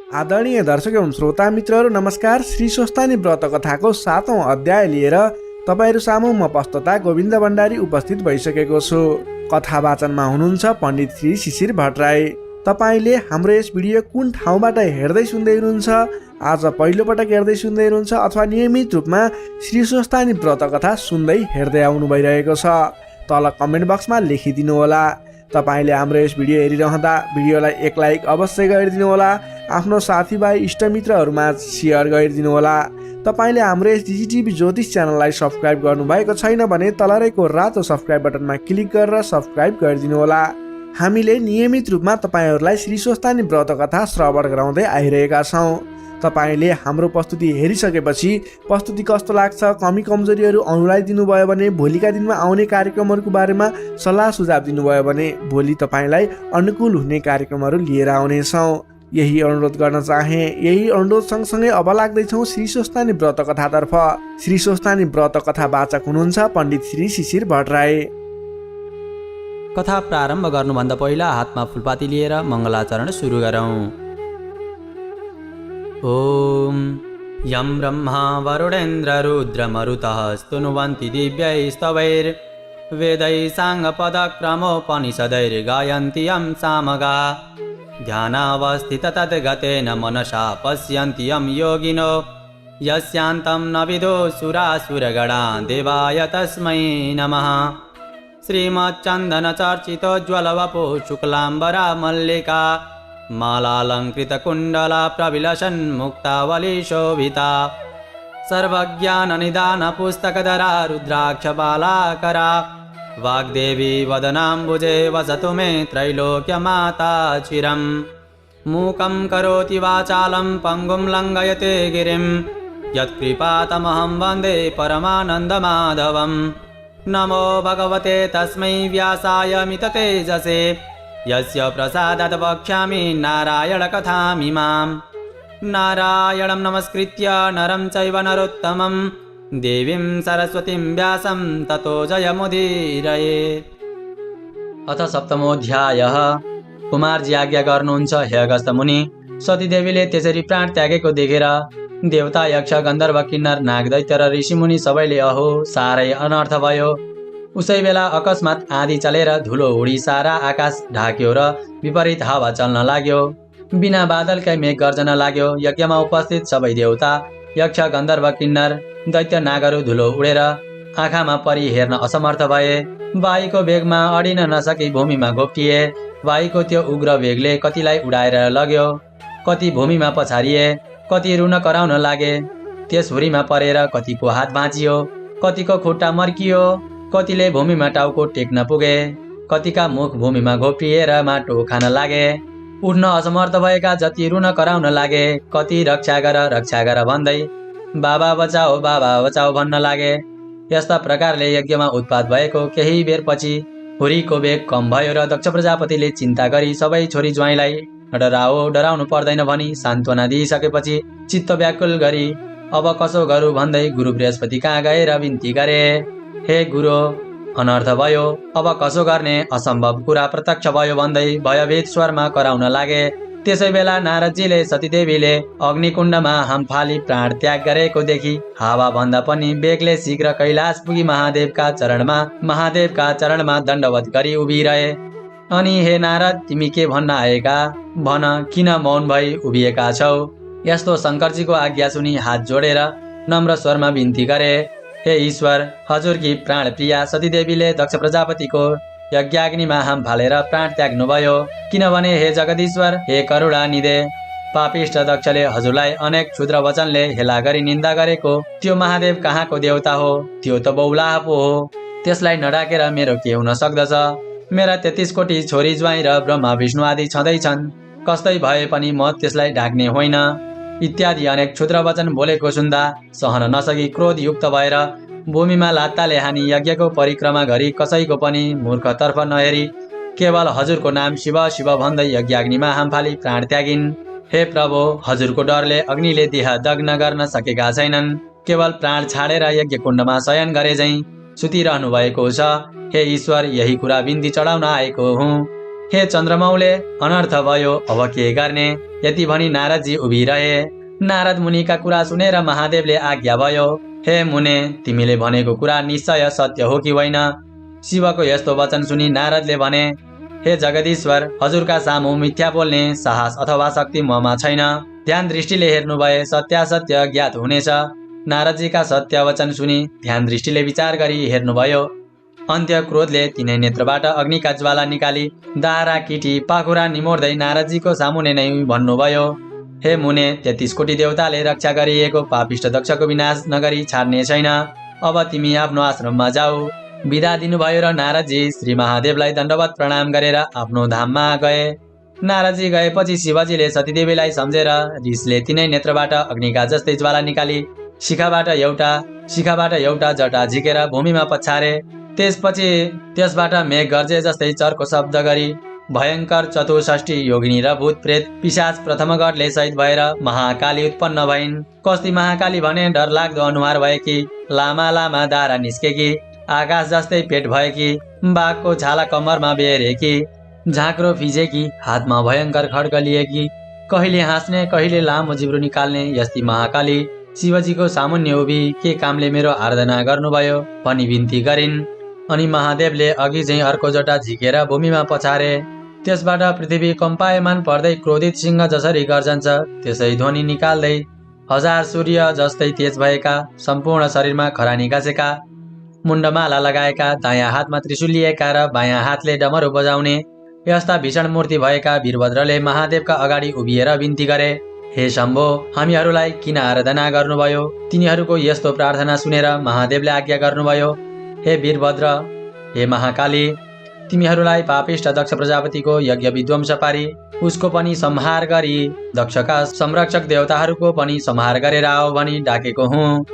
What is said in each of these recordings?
आदरणीय दर्शक एवं श्रोता मित्रहरू नमस्कार। श्री स्वस्तानी व्रत कथाको 7औं अध्याय लिएर तपाईहरू सामु म पस्तता गोविन्द भण्डारी उपस्थित भइसकेको छु। कथा वाचनमा हुनुहुन्छ पण्डित श्री शिशिर भट्टराई। तपाईले हाम्रो यस भिडियो कुन ठाउँबाट हेर्दै सुन्दै हुनुहुन्छ, आज पहिलो पटक हेर्दै सुन्दै हुनुहुन्छ अथवा नियमित रूपमा श्री स्वस्तानी व्रत कथा सुन्दै हेर्दै आउनु भइरहेको छ, तल कमेन्ट बक्समा लेखिदिनु होला। तपाईले हाम्रो यस भिडियो हेरिरहँदा भिडियोलाई एक लाइक अवश्य गरिदिनु होला। आफ्नो साथीभाइ इष्टमित्रहरूमा सेयर गरिदिनु होला। तपाईले हाम्रो यस डिजिटिभी ज्योतिष च्यानललाई सब्स्क्राइब गर्नुभएको छैन भने तल रहेको रातो सब्स्क्राइब बटनमा क्लिक गरेर सब्स्क्राइब गरिदिनु होला। हामीले नियमित रूपमा तपाईहरूलाई श्री स्वस्तानी व्रत कथा श्रवण गराउँदै आइरहेका छौँ। तपाईले हाम्रो प्रस्तुति हेरिसकेपछि प्रस्तुति कस्तो लाग्छ, कमी कमजोरीहरू अनुलाई दिनुभयो भने, भोलिका दिनमा आउने कार्यक्रमहरूको बारेमा सल्लाह सुझाव दिनुभयो भने भोलि तपाईलाई अनुकूल हुने कार्यक्रमहरू लिएर आउनेछौँ। यही अनुरोध गर्न चाहे। यही अनुरोध सँगसँगै अब लाग्दैछौँ श्री स्वस्तानी व्रत कथातर्फ। श्री स्वस्तानी व्रत कथा वाचक हुनुहुन्छ पण्डित श्री शिशिर भट्टराई। कथा प्रारम्भ गर्नुभन्दा पहिला हातमा फुलपाती लिएर मङ्गलाचरण सुरु गरौँ। ओम यं ब्रह्मा वरुणेन्द्र रुद्र मरुतः स्तुनुवन्ति दिव्यैस्तवैर् वेदैः साङ्गपदक्रमोपनिषदैर्गायन्ति यं सामगा ध्यानावस्थित तद्गतेन मनसा पश्यन्ति यं योगिनो यस्यान्तं न विदुषुरासुरगणा देवाय तस्मै नमः। श्रीमच्चन्दनचर्चितोज्ज्वलवपो शुक्लाम्बरा मल्लिका मालालङ्कृतकुण्डला प्रविलसन्मुक्तावलीशोभिता सर्वज्ञाननिदानपुस्तकधरा रुद्राक्षबालाकरा वाग्देवी वदनाम्बुजे वसतु मे त्रैलोक्यमाता चिरम्। मूकं करोति वाचालं पङ्गुं लङ्घयते गिरिं यत्कृपातमहं वन्दे परमानन्दमाधवम्। नमो भगवते तस्मै व्यासाय मिततेजसे यस्य प्रसादात् वक्ष्यामि नारायणकथामिमाम्। नारायणं नमस्कृत्य नरं चैव नरोत्तमं देवीं सरस्वतीं व्यासं ततो जयमुदीरयेत्। अथ सप्तमोऽध्यायः। कुमारजी आज्ञा गर्नुहुन्छ हे अगस्त्य मुनि। सतीदेवीले त्यसरी प्राण त्यागेको देखेर देवता, यक्ष, गन्धर्व, किन्नर, नागदैत्य र ऋषिमुनि सबैले अहो साह्रै अनर्थ भयो। उसै बेला अकस्मात आँधी चलेर धुलो उडी सारा आकाश ढाक्यो र विपरीत हावा चल्न लाग्यो। बिना बादलकै मेघ गर्जन लाग्यो। यज्ञमा उपस्थित सबै देवता, यक्ष, गन्धर्व, किन्नर, दैत्य, नागहरू धुलो उडेर आँखामा परि हेर्न असमर्थ भए। वायुको वेगमा अडिन नसकी भूमिमा घोप्टिए। वायुको त्यो उग्र वेगले कतिलाई उडाएर लग्यो, कति भूमिमा पछारिए, कति रुन कराउन लागे। त्यस हुरीमा परेर कतिको हात भाँचियो, कतिको खुट्टा मर्कियो, कतिले भूमिमा टाउको टेक्न पुगे, कतिका मुख भूमिमा घोप्टिएर माटो खान लागे। उठ्न असमर्थ भएका जति रुन कराउन लागे, कति रक्षा गर भन्दै बाबा बचाओ भन्न लागे। यस्ता प्रकारले यज्ञमा उत्पात भएको केही बेरपछि हुरीको वेग कम भयो र दक्ष प्रजापतिले चिन्ता गरी सबै छोरी ज्वाइँलाई डराउनु पर्दैन भनी सान्त्वना दिइसकेपछि चित्त व्याकुल गरी अब कसो गरौँ भन्दै गुरु बृहस्पति कहाँ गएर बिन्ती गरे। हे गुरु, अनर्थ भयो, अब कसो गर्ने, असम्भव कुरा प्रत्यक्ष भयो भन्दै भयभीत स्वरमा कराउन लागे। त्यसै बेला नारदजीले सतीदेवीले अग्निकुण्डमा हाम फाली प्राण त्याग गरेको देखि हावा भन्दा पनि बेगले शीघ्र कैलाश पुगी महादेवका चरणमा दण्डवत गरी उभिरहे। अनि हे नारद, तिमी के भन्न आएका, भन, किन मौन भई उभिएका छौ? यस्तो शङ्करजीको आज्ञा सुनि हात जोडेर नम्र स्वरमा बिन्ती गरे। हे ईश्वर, हजुरकी प्राण प्रिया सतीदेवीले दक्ष प्रजापतिको यज्ञाग्निमा हाम फालेर प्राण त्याग्नुभयो। किनभने हे जगदीश्वर, हे करुणानिधे, पापिष्ट दक्षले हजुरलाई अनेक क्षुद्र वचनले हेला गरी निन्दा गरेको त्यो महादेव कहाँको देवता हो? त्यो त बौलाह पो हो। त्यसलाई नडाकेर मेरो के हुन सक्दछ? मेरा 33 कोटी छोरी ज्वाइँ र ब्रह्मा विष्णु आदि छँदैछन्। कस्तै भए पनि म त्यसलाई ढाक्ने होइन। इत्यादि अनेक क्षुद्र वचन बोलेको सुन्दा सहन नसकी क्रोधयुक्त भएर भूमिमा लात्ताले हानी यज्ञको परिक्रमा गरी कसैको पनि मूर्खतर्फ नहेरी केवल हजुरको नाम शिव शिव भन्दै यज्ञाग्निमा हाम फाली प्राण त्यागिन्। हे प्रभु, हजुरको डरले अग्निले देह दग्न गर्न सकेका छैनन्। केवल प्राण छाडेर यज्ञ कुण्डमा शयन गरे झैं सुतिरहनु भएको छ। हे ईश्वर, यही कुरा बिन्ती चढाउन आएको हुँ। हे चन्द्रमौले, अनर्थ भयो, अब के गर्ने? यति भनी नारदजी उभिरहे। नारद मुनिका कुरा सुनेर महादेवले आज्ञा भयो, हे मुने, तिमीले भनेको कुरा निश्चय सत्य हो कि होइन? शिवको यस्तो वचन सुनि नारदले भने, हे जगदीश्वर, हजुरका सामु मिथ्या बोल्ने साहस अथवा शक्ति ममा छैन। ध्यान दृष्टिले हेर्नु भए सत्यासत्य ज्ञात हुनेछ। नारदजीका सत्य वचन सुनि ध्यान दृष्टिले विचार गरी हेर्नुभयो। अन्त्य क्रोधले तिनै नेत्रबाट अग्निका ज्वाला निकाली दारा किटी पाखुरा निमोर्दै नारदजीको सामुने नै भन्नुभयो, हे मुने, 33 कोटी देवताले रक्षा गरिएको पापिष्ट दक्षको विनाश नगरी छाड्ने छैन। अब तिमी आफ्नो आश्रममा जाऊ। बिदा दिनुभयो र नारदजी श्री महादेवलाई दण्डवत प्रणाम गरेर आफ्नो धाममा गए। नारदजी गएपछि शिवजीले सतीदेवीलाई सम्झेर रिसले तिनै नेत्रबाट अग्निका जस्तै ज्वाला निकाली शिखाबाट एउटा जटा झिकेर भूमिमा पछारे। त्यसपछि त्यसबाट मेघ गर्जे जस्तै चर्को शब्द गरी भयंकर 64 योगिनी र भूत प्रेत पिशाच प्रथमगढले सहित भएर महाकाली उत्पन्न भइन्। कस्ती महाकाली भने डरलाग्दो अनुहार भएकी, लामा लामा दारा निस्केकी, आकाश जस्तै पेट भएकी, बाघको छाला कम्मरमा बेहेरेकी, झाँक्रो फिजेकी, हातमा भयंकर खड्ग लिएकी, कहिले हाँस्ने कहिले लामो जिब्रो निकाल्ने यस्ती महाकाली शिवजीको सामुन्य उभि के कामले मेरो आराधना गर्नुभयो भनी बिन्ती गरिन्। अनि महादेवले अघि झैं अर्को जटा झिकेर भूमिमा पछारे। त्यसबाट पृथ्वी कम्पायमान पर्दै क्रोधित सिंह जसरी गर्जन्छ त्यसै ध्वनि निकाल्दै 1000 सूर्य जस्तै तेज भएका, सम्पूर्ण शरीरमा खरानी गाँसेका, मुण्डमाला लगाएका, दायाँ हातमा त्रिशूल लिएका र बायाँ हातले डमरू बजाउने यस्ता भीषण मूर्ति भएका वीरभद्रले महादेवका अगाडि उभिएर बिन्ती गरे, हे शम्भो, हामीहरूलाई किन आराधना गर्नुभयो? तिनीहरूको यस्तो प्रार्थना सुनेर महादेवले आज्ञा गर्नुभयो, हे वीरभद्र, हे महाकाली, तिमीहरूलाई पापिष्ट दक्ष प्रजापतिको यज्ञ विध्वंस पारी उसको पनि संहार गरी दक्षका संरक्षक देवताहरूको पनि संहार गरेर आओ भनी डाकेको हुँ।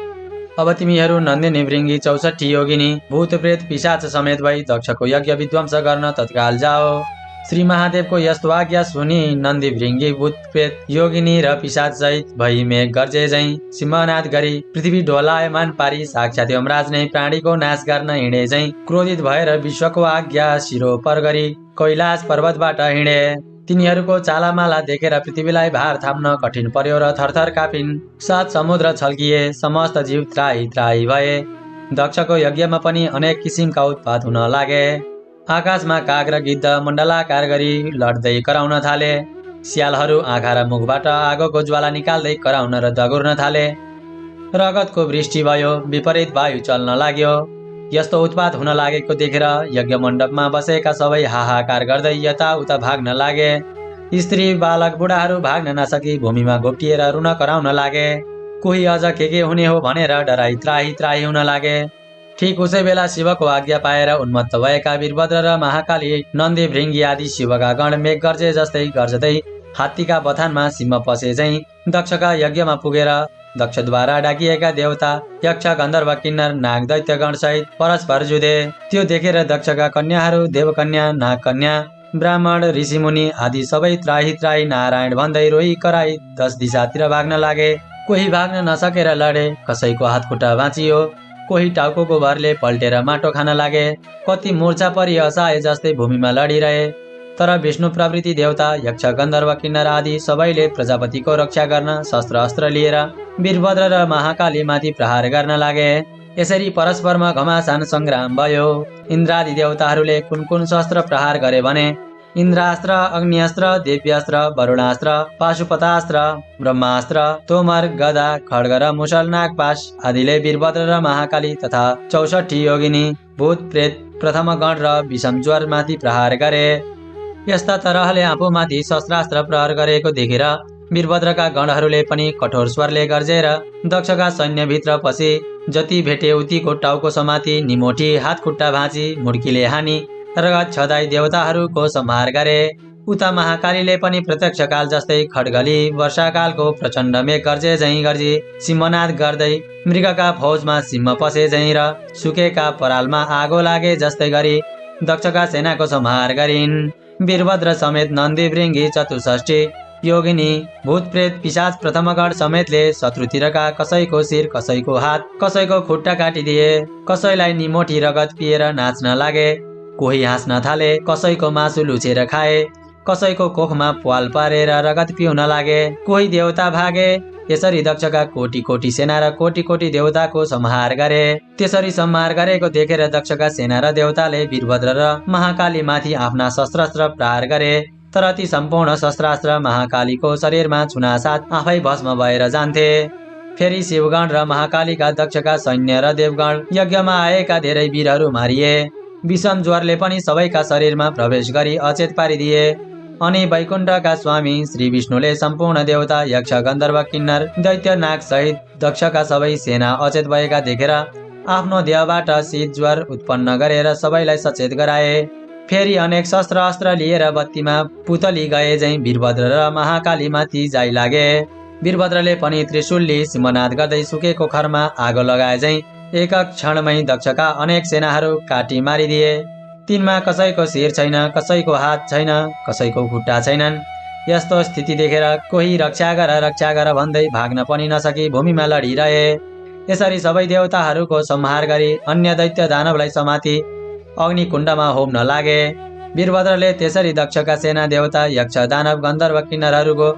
अब तिमीहरू नन्दिनी भृङ्गी 64 योगिनी भूत प्रेत पिशाच समेत भई दक्षको यज्ञ विध्वंस गर्न तत्काल जाओ। श्री महादेवको यस्तो आज्ञा सुनि नन्दी भृङ्गी भूत प्रेत योगिनी र पिशाच सहित भई मेघ गर्जे झैं सिंहनाद गरी पृथ्वी डोलायमान पारी साक्षात यमराज नै प्राणीको नाश गर्न हिँडे झैं क्रोधित भएर विश्वको आज्ञा शिरोपर गरी कैलाश पर्वतबाट हिँडे। तिनीहरूको चालामाला देखेर पृथ्वीलाई भार थाम्न कठिन पर्यो र थरथर कापिन्। 7 समुद्र छल्किए, समस्त जीव त्राही त्राही भए। दक्षको यज्ञमा पनि अनेक किसिमका उत्पात हुन लागे। आकाशमा काग र गिद्ध मण्डलाकार गरी लड्दै कराउन थाले। स्यालहरू आँखा र मुखबाट आगोको ज्वाला निकाल्दै कराउन र दगुर्न थाले। रगतको वृष्टि भयो, विपरीत वायु चल्न लाग्यो। यस्तो उत्पात हुन लागेको देखेर यज्ञ मण्डपमा बसेका सबै हाहाकार गर्दै यताउता भाग्न लागे। स्त्री बालक बुढाहरू भाग्न नसकी भूमिमा घोप्टिएर रुन कराउन लागे। कोही अझ के हुने हो भनेर डराई त्राही त्राही हुन लागे। ठीक उसै बेला शिवको आज्ञा पाएर उन्मत्त भएका वीरभद्र र महाकाली नन्दी भृङ्गी आदि शिवका गण मेघ गर्जे जस्तै गर्जदै हात्तीका बथानमा सिंह पसे झैं दक्षका यज्ञमा पुगेर दक्षद्वारा डाकिएका देवता यक्ष गन्धर्व किन्नर नाग दैत्यगण सहित परस्पर जुधे। त्यो देखेर दक्षका कन्याहरू देवकन्या, नागकन्या, ब्राह्मण, ऋषिमुनि आदि सबै त्राही त्राही नारायण भन्दै रोही कराई 10 दिशातिर भाग्न लागे। कोही भाग्न नसकेर लडे, कसैको हात खुट्टा भाँचियो, कोही टाउको भरले पल्टेर माटो खान लागे, कति मूर्छा परि असहाय जस्तै भूमिमा लडिरहे। तर विष्णु प्रवृत्ति देवता यक्ष गन्धर्व किन्नर आदि सबैले प्रजापतिको रक्षा गर्न शस्त्र अस्त्र लिएर वीरभद्र र महाकाली माथि प्रहार गर्न लागे। यसरी परस्परमा घमासान संग्राम भयो। इन्द्रादि देवताहरूले कुन कुन शस्त्र प्रहार गरे भने इन्द्रास्त्र, अग्निअस्त्र, दिव्यास्त्र, वरुणास्त्र, पाशुपतास्त्र, ब्रह्मास्त्र, तोमर, गदा, खड्ग र मुसल नागपाश आदिले वीरभद्र र महाकाली तथा 64 योगिनी भूत प्रेत प्रथम गण र विषम ज्वर माथि प्रहार गरे। यस्ता तरहले आफूमाथि शस्त्रास्त्र प्रहार गरेको देखेर वीरभद्रका गणहरूले पनि कठोर स्वरले गर्जेर दक्षका सैन्यभित्र पसी जति भेटे उतिको टाउको समाती, निमोठी, हात खुट्टा भाँची, मुड्कीले हानी रगत छदाई देवताहरूको संहार गरे। उता महाकालीले पनि प्रत्यक्ष काल जस्तै खड्गली वर्षाकालको प्रचण्ड मेघ गर्जे झैं गर्जी सिंहनाद गर्दै मृगका फौजमा सिंह पसे झैं र सुकेका परालमा आगो लागे जस्तै गरी दक्षका सेनाको संहार गरिन्। वीरभद्र समेत नन्दी भृङ्गी 64 योगिनी भूत प्रेत पिशाच प्रथमगण समेतले शत्रुतिरका कसैको शिर, कसैको हात, कसैको खुट्टा काटिदिए। कसैलाई निमोठी रगत पिएर नाच्न लागे, कोही हाँस्न थाले, कसैको मासु लुछेर खाए, कसैको कोखमा प्वाल पारेर रगत पिउन लागे, कोही देवता भागे। यसरी दक्षका कोटी कोटी सेना र कोटी कोटी देवताको संहार गरे। त्यसरी संहार गरेको देखेर दक्षका सेना र देवताले वीरभद्र र महाकाली माथि आफ्ना शस्त्रास्त्र प्रहार गरे। तर ती सम्पूर्ण शस्त्रास्त्र महाकालीको शरीरमा छुनासाथ आफै भस्म भएर जान्थे। फेरि शिवगण र महाकालीका दक्षका सैन्य र देवगण यज्ञमा आएका धेरै वीरहरू मारिए। विषम ज्वरले पनि सबैका शरीरमा प्रवेश गरी अचेत पारिदिए। अनि वैकुण्ठका स्वामी श्री विष्णुले सम्पूर्ण देवता यक्ष गन्धर्व किन्नर दैत्य नाग सहित दक्षका सबै सेना अचेत भएका देखेर आफ्नो देहबाट शीत ज्वर उत्पन्न गरेर सबैलाई सचेत गराए। फेरि अनेक शस्त्र अस्त्र लिएर बत्तीमा पुतली गए झैं वीरभद्र र महाकाली माथि जाइ लागे। वीरभद्रले पनि त्रिशूलले सिंहनाद गर्दै सुकेको खरमा आगो लगाए झैं एक क्षणमै दक्षका अनेक सेनाहरू काटी मारिदिए। तिनमा कसैको शिर छैन, कसैको हात छैन, कसैको खुट्टा छैनन्। यस्तो स्थिति देखेर कोही रक्षा गर भन्दै भाग्न पनि नसकी भूमिमा लडिरहे। यसरी सबै देवताहरूको संहार गरी अन्य दैत्य दानवलाई समाति अग्निकुण्डमा होम्न लागे। वीरभद्रले त्यसरी दक्षका सेना देवता यक्ष दानव गन्धर्व किन्नरहरूको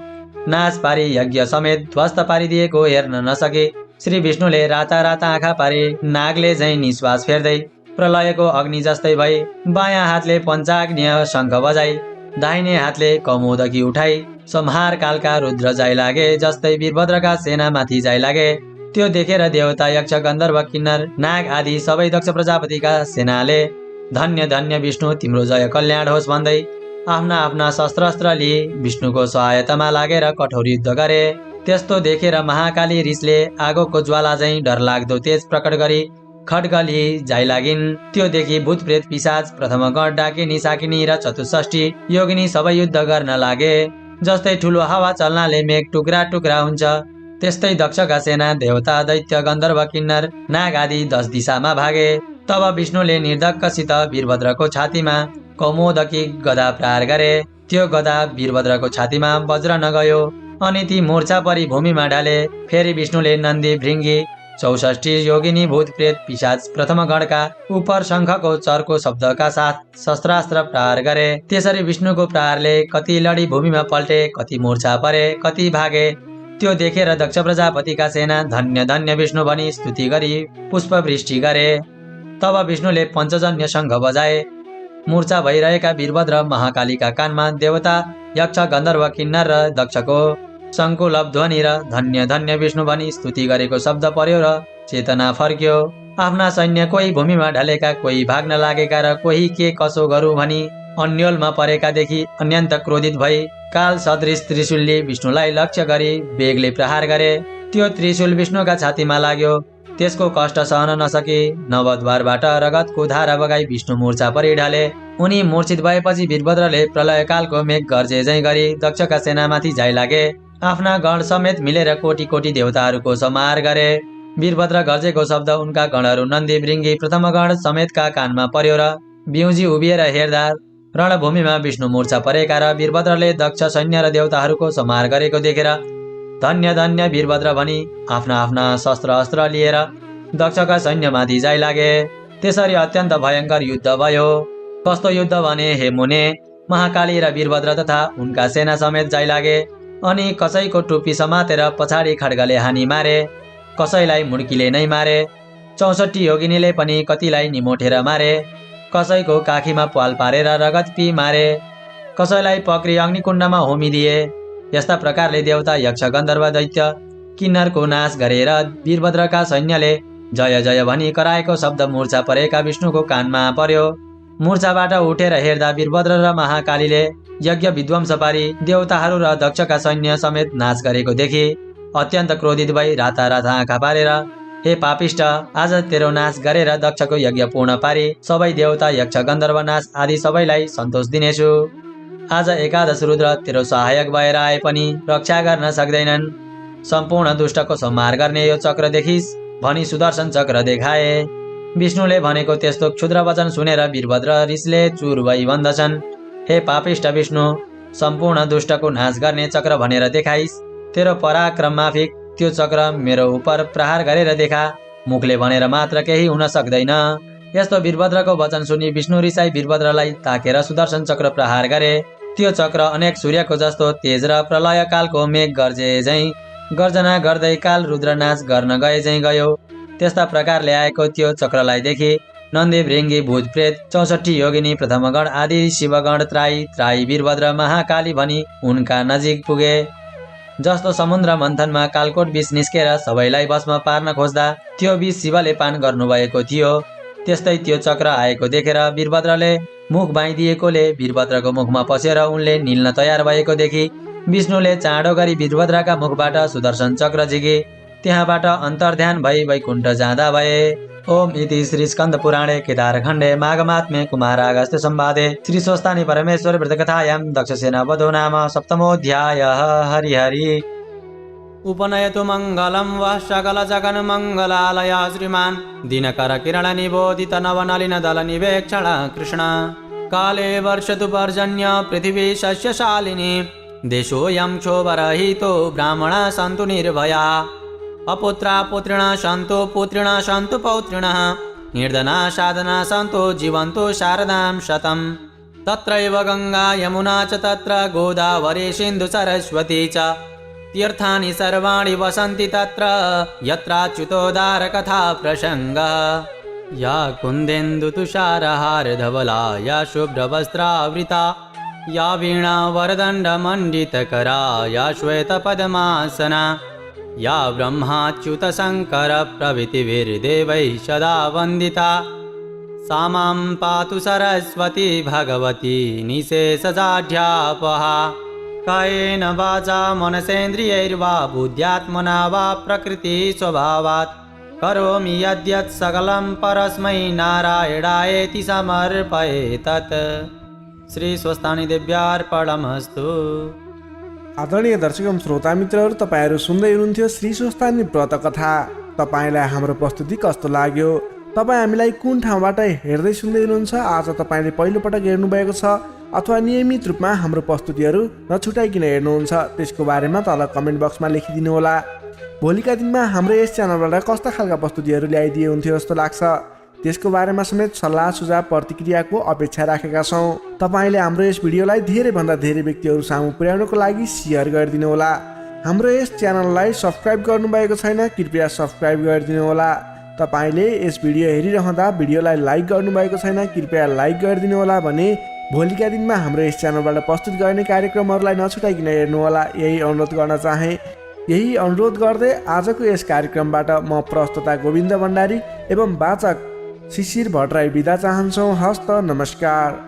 नाश पारी यज्ञ समेत ध्वस्त पारिदिएको हेर्न नसके श्री विष्णुले राता राता आँखा पारी नागले झैं निश्वास फेर्दै प्रलयको अग्नि जस्तै भई बायाँ हातले पञ्चाग्निय शङ्ख बजाई दाहिने हातले कमोदकी उठाई संहार कालका रुद्र जाइ लागे जस्तै वीरभद्रका सेना माथि जाइ लागे। त्यो देखेर देवता यक्ष गन्धर्व किन्नर नाग आदि सबै दक्ष प्रजापतिका सेनाले धन्य धन्य विष्णु तिम्रो जय कल्याण होस् भन्दै आफ्ना आफ्ना शस्त्रास्त्र लिई विष्णुको सहायतामा लागेर कठोर युद्ध गरे। त्यस्तो देखेर महाकाली रिसले आगोको ज्वाला झैं डरलाग्दो तेज प्रकट गरी खड्ग लिई जाइ लागिन्। त्यो देखि भूत प्रेत पिशाच प्रथम गण डाकिनी साकिनी र चतुष्षष्ठी योगिनी सबै युद्ध गर्न लागे। जस्तै ठुलो हावा चल्नाले मेघ टुक्रा टुक्रा हुन्छ त्यस्तै दक्षका सेना देवता दैत्य गन्धर्व किन्नर नाग आदि 10 दिशामा भागे। तब विष्णुले निर्धक्कसित वीरभद्रको छातीमा कौमोदकी गदा प्रहार गरे। त्यो गदा वीरभद्रको छातीमा वज्र नगयो अनि ती मूर्छा परी भूमिमा ढाले। फेरि विष्णुले नन्दी भृङ्गी 64 योगिनी भूत प्रेत पिशाच प्रथम गणका उपर शङ्खको चर्को शब्दका साथ शस्त्रास्त्र प्रहार गरे। त्यसरी विष्णुको प्रहारले कति लडी भूमिमा पल्टे, कति मूर्छा परे, कति भागे। त्यो देखेर दक्ष प्रजापतिका सेना धन्य धन्य विष्णु भनी स्तुति गरी पुष्पवृष्टि गरे। तब विष्णुले पञ्चजन्य शङ्ख बजाए। मूर्छा भइरहेका वीरभद्र महाकालीका कानमा देवता यक्ष गन्धर्व किन्नर र दक्षको शङ्कुलभ ध्वनि र धन्य धन्य विष्णु भनी स्तुति गरेको शब्द पर्यो र चेतना फर्क्यो। आफ्ना सैन्य कोही भूमिमा ढलेका, कोही भाग्न लागेका र कोही के कसो गरौँ भनी अन्योलमा परेका देखि अत्यन्त क्रोधित भई काल सदृश त्रिशूलले विष्णुलाई लक्ष्य गरी वेगले प्रहार गरे। त्यो त्रिशूल विष्णुका छातीमा लाग्यो। त्यसको कष्ट सहन नसकी नवद्वारबाट रगतको धारा बगाई विष्णु मूर्छा परि ढले। उनी मूर्छित भएपछि वीरभद्रले प्रलयकालको मेघ गर्जे झैं गरी दक्षका सेनामाथि जाइ लागे। आफ्ना गण समेत मिलेर कोटी कोटी देवताहरूको संहार गरे। वीरभद्र गर्जेको शब्द उनका गणहरू नन्दी भृङ्गी प्रथम गण समेतका कानमा पर्यो र बिउजी उभिएर हेर्दा रणभूमिमा विष्णु मूर्छा परेका र वीरभद्रले दक्ष सैन्य र देवताहरूको संहार गरेको देखेर धन्य धन्य वीरभद्र भनी आफ्ना आफ्ना शस्त्र अस्त्र लिएर दक्षका सैन्यमाथि जाइ लागे। त्यसरी अत्यन्त भयङ्कर युद्ध भयो। कस्तो युद्ध भने हे मुने, महाकाली र वीरभद्र तथा उनका सेना समेत जाइ लागे। अनि कसैको टोपी समातेर पछाडि खड्गले हानी मारे, कसैलाई मुड्कीले नै मारे। 64 योगिनीले पनि कतिलाई निमोठेर मारे, कसैको काखीमा प्वाल पारेर रगत पी मारे, कसैलाई पक्री अग्निकुण्डमा होमिदिए। यस्ता प्रकारले देवता यक्ष गन्धर्व दैत्य किन्नरको नाश गरेर वीरभद्रका सैन्यले जय जय भनी कराएको शब्द मूर्छा परेका विष्णुको कानमा पर्यो। मूर्छाबाट उठेर हेर्दा वीरभद्र र महाकालीले यज्ञ विध्वंस पारी देवताहरू र दक्षका सैन्य समेत नाश गरेको देखि अत्यन्त क्रोधित भई राता राता आँखा पारेर हे पापिष्ट, आज तेरो नाश गरेर दक्षको यज्ञ पूर्ण पारी सबै देवता यक्ष गन्धर्व नाश आदि सबैलाई सन्तोष दिनेछु। आज एकादश रुद्र तेरो सहायक भएर आए पनि रक्षा गर्न सक्दैनन्। सम्पूर्ण दुष्टको संहार गर्ने यो चक्र देखिस् भनी सुदर्शन चक्र देखाए। विष्णुले भनेको त्यस्तो क्षुद्र वचन सुनेर वीरभद्र रिसले चुर भई भन्दछन्, हे पापिष्ट विष्णु, सम्पूर्ण दुष्टको नाश गर्ने चक्र भनेर देखाइस्। तेरो पराक्रम माफिक त्यो चक्र मेरो उपर प्रहार गरेर देखा। मुखले भनेर मात्र केही हुन सक्दैन। यस्तो वीरभद्रको वचन सुनि विष्णु रिसाई वीरभद्रलाई ताकेर सुदर्शन चक्र प्रहार गरे। त्यो चक्र अनेक सूर्यको जस्तो तेज र प्रलयकालको मेघ गर्जे झैँ गर्जना गर्दै काल रुद्र नाच गर्न गए झैँ गयो। त्यस्ता प्रकारले आएको त्यो चक्रलाई देखि नन्दी भृङ्गी भूत प्रेत 64 योगिनी प्रथमगण आदि शिवगण त्राई वीरभद्र महाकाली भनी उनका नजिक पुगे। जस्तो समुद्र मन्थनमा कालकोट विष निस्केर सबैलाई भस्म पार्न खोज्दा त्यो विष शिवले पान गर्नुभएको थियो, त्यस्तै त्यो चक्र आएको देखेर वीरभद्रले मुख बाँधिदिएकोले वीरभद्रको मुखमा पसेर उनले निल्न तयार भएको देखि विष्णुले चाँडो गरी वीरभद्रका मुखबाट सुदर्शन चक्र झिके। त्यहाँबाट अन्तर्ध्यान भई वैकुण्ठ जाँदा भए। ओम इति श्री स्कन्द पुराणे केदारखण्डे माघमात्म्ये कुमारागस्त्य संवादे श्री स्वस्तानि परमेश्वर व्रतकथायां दक्षसेना वधो नाम सप्तमोऽध्यायः। हरि हरि। उपनयतु मङ्गलं वः सकल जगन् मङ्गलालय श्रीमान् दिनकर किरण निबोधित नवनलिन दल निवेक्षण कृष्ण। काले वर्षतु पर्जन्य पृथिवी शस्यशालिनी देशोऽयं क्षोभरहितो ब्राह्मणा सन्तु निर्भया। अपुत्रा पुत्रिणः सन्तु पुत्रिणः सन्तु पौत्रिणः निर्धना साधना सन्तु जीवन्तु शारदां शतम्। तत्रैव गङ्गा यमुना च तत्र गोदावरी सिन्धु सरस्वती च तीर्थानि सर्वाणि वसन्ति तत्र यत्राच्युतोदार कथा प्रसङ्गः। या कुन्देन्दु तुषारहार धवला या शुभ्रवस्त्रावृता या वीणा वरदण्ड मण्डितकरा या श्वेतपद्मासना या ब्रह्माच्युत शङ्कर प्रभृतिभिर्देवैः सदा वन्दिता सा मां पातु सरस्वती भगवती निशेषजाढ्यापहा। कायेन वाचा मनसेन्द्रियैर्वा बुद्ध्यात्मना वा प्रकृतिस्वभावात् करोमि यद्यत् सकलं परस्मै नारायणायेति समर्पयेतत्। श्री स्वस्तानि देव्यार्पणमस्तु। आदरणीय दर्शक एवं श्रोता मित्रहरू, तपाईँहरू सुन्दै हुनुहुन्थ्यो श्री स्वस्तानी व्रत कथा। तपाईँलाई हाम्रो प्रस्तुति कस्तो लाग्यो? तपाईँ हामीलाई कुन ठाउँबाट हेर्दै सुन्दै हुनुहुन्छ? आज तपाईँले पहिलोपटक हेर्नुभएको छ अथवा नियमित रूपमा हाम्रो प्रस्तुतिहरू नछुटाइकन हेर्नुहुन्छ? त्यसको बारेमा तल कमेन्ट बक्समा लेखिदिनु होला। भोलिका दिनमा हाम्रो यस च्यानलबाट कस्ता खालका प्रस्तुतिहरू ल्याइदिए हुन्थ्यो जस्तो लाग्छ, त्यसको बारेमा समेत सल्लाह सुझाव प्रतिक्रियाको अपेक्षा राखेका छौँ। तपाईँले हाम्रो यस भिडियोलाई धेरैभन्दा धेरै व्यक्तिहरू सामु पुर्याउनको लागि सेयर गरिदिनु होला। हाम्रो यस च्यानललाई सब्सक्राइब गर्नुभएको छैन, कृपया सब्सक्राइब गरिदिनु होला। तपाईँले यस भिडियो हेरिरहँदा भिडियोलाई लाइक गर्नुभएको छैन, कृपया लाइक गरिदिनु होला भने भोलिका दिनमा हाम्रो यस च्यानलबाट प्रस्तुत गर्ने कार्यक्रमहरूलाई नछुटाइकन हेर्नुहोला, यही अनुरोध गर्न चाहे। यही अनुरोध गर्दै आजको यस कार्यक्रमबाट म प्रस्तोता गोविन्द भण्डारी एवं वाचक शिशिर भट्टराई बिदा चाहन्छौँ। हस्त नमस्कार।